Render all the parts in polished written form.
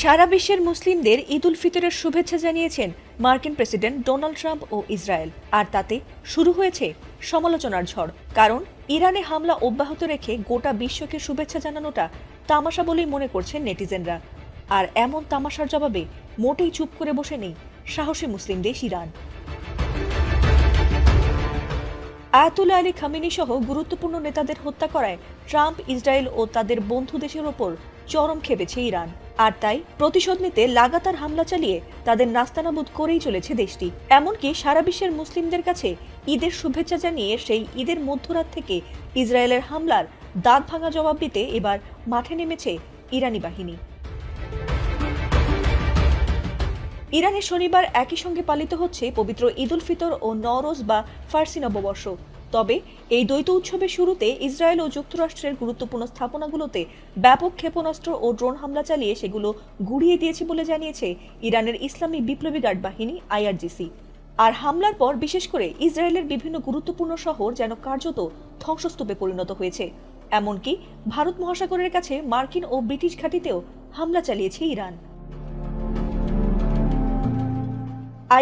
সারা বিশ্বের মুসলিমদের ঈদ উল ফিতরের শুভেচ্ছা জানিয়েছেন মার্কিন প্রেসিডেন্ট ডোনাল্ড ট্রাম্প ও ইসরায়েল। আর তাতে শুরু হয়েছে সমালোচনার ঝড়। কারণ ইরানে হামলা অব্যাহত রেখে গোটা বিশ্বকে শুভেচ্ছা জানানোটা তামাশা বলেই মনে করছেন নেটিজেনরা। আর এমন তামাশার জবাবে মোটেই চুপ করে বসে নেই সাহসী মুসলিম দেশ ইরান। আয়াতুল্লাহ আলী খামেনি সহ গুরুত্বপূর্ণ নেতাদের হত্যা করায় ট্রাম্প, ইসরায়েল ও তাদের বন্ধু দেশের ওপর চরম খেপেছে ইরান। আর তাই প্রতিশোধ নিতে লাগাতার হামলা চালিয়ে তাদের নাস্তানাবুদ করেই চলেছে দেশটি। এমনকি সারা বিশ্বের মুসলিমদের কাছে ঈদের শুভেচ্ছা জানিয়ে সেই ঈদের মধ্যরাত থেকে ইসরায়েলের হামলার দাঁত ভাঙা জবাব দিতে এবার মাঠে নেমেছে ইরানি বাহিনী। ইরানে শনিবার একই সঙ্গে পালিত হচ্ছে পবিত্র ঈদ উল ফিতর ও নওরোজ বা ফার্সি নববর্ষ। তবে এই দ্বৈত উৎসবের শুরুতে ইসরায়েল ও যুক্তরাষ্ট্রের গুরুত্বপূর্ণ স্থাপনাগুলোতে ব্যাপক ক্ষেপণাস্ত্র ও ড্রোন হামলা চালিয়ে সেগুলো গুড়িয়ে দিয়েছে বলে জানিয়েছে ইরানের ইসলামী বিপ্লবী গার্ড বাহিনী IRGC। আর হামলার পর বিশেষ করে ইসরায়েলের বিভিন্ন গুরুত্বপূর্ণ শহর যেন কার্যত ধ্বংসস্তূপে পরিণত হয়েছে। এমনকি ভারত মহাসাগরের কাছে মার্কিন ও ব্রিটিশ ঘাঁটিতেও হামলা চালিয়েছে ইরান।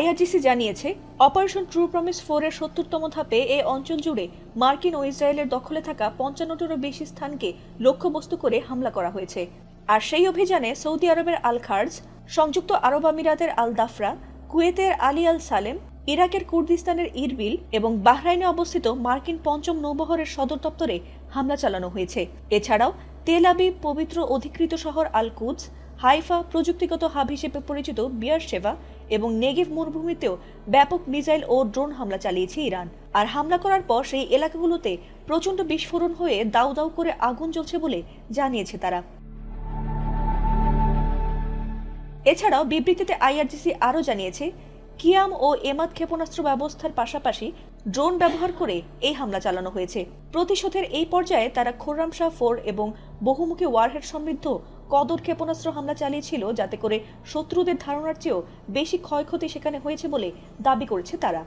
IRGC জানিয়েছে, অপারেশন ট্রু প্রমিস 4 এর ৭০তম ধাপে এই অঞ্চল জুড়ে মার্কিন ও ইসরায়েলের দখলে থাকা ৫৫টিরও বেশি স্থানকে লক্ষ্যবস্তু করে হামলা করা হয়েছে। আর সেই অভিযানে সৌদি আরবের আল খার্জ, সংযুক্ত আরব আমিরাতের আল দাফরা, কুয়েতের আলী আল সালেম, ইরাকের কুর্দিস্তানের ইরবিল এবং বাহরাইনে অবস্থিত মার্কিন ৫ম নৌবহরের সদর দপ্তরে হামলা চালানো হয়েছে। এছাড়াও তেল আবিব, পবিত্র অধিকৃত শহর আল কুদস, হাইফা, প্রযুক্তিগত হাব হিসেবে পরিচিত বিয়ারশেভা এবং নেগেভ মরুভূমিতেও ব্যাপক মিসাইল ও ড্রোন হামলা চালিয়েছে ইরান। আর হামলা করার পর সেই এলাকাগুলোতে প্রচণ্ড বিস্ফোরণ হয়ে দাউ দাউ করে আগুন জ্বলছে বলে জানিয়েছে তারা। এছাড়াও বিবৃতিতে IRGC আরও জানিয়েছে, কিয়াম ও এমাদ ক্ষেপণাস্ত্র ব্যবস্থার পাশাপাশি ড্রোন ব্যবহার করে এই হামলা চালানো হয়েছে। প্রতিশোধের এই পর্যায়ে তারা খোররামশাহ 4 এবং বহুমুখী ওয়ারহেড সমৃদ্ধ কদর ক্ষেপণাস্ত্র হামলা চালিয়েছিল, যাতে করে শত্রুদের ধারণার চেয়েও বেশি ক্ষয়ক্ষতি সেখানে হয়েছে বলে দাবি করেছে তারা।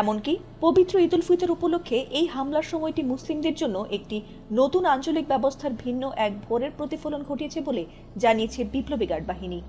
এমনকি পবিত্র ঈদ উল ফিতর উপলক্ষে এই হামলার সময়টি মুসলিমদের জন্য একটি নতুন আঞ্চলিক ব্যবস্থার ভিন্ন এক ভোরের প্রতিফলন ঘটিয়েছে বলে জানিয়েছে বিপ্লবী গার্ড বাহিনী।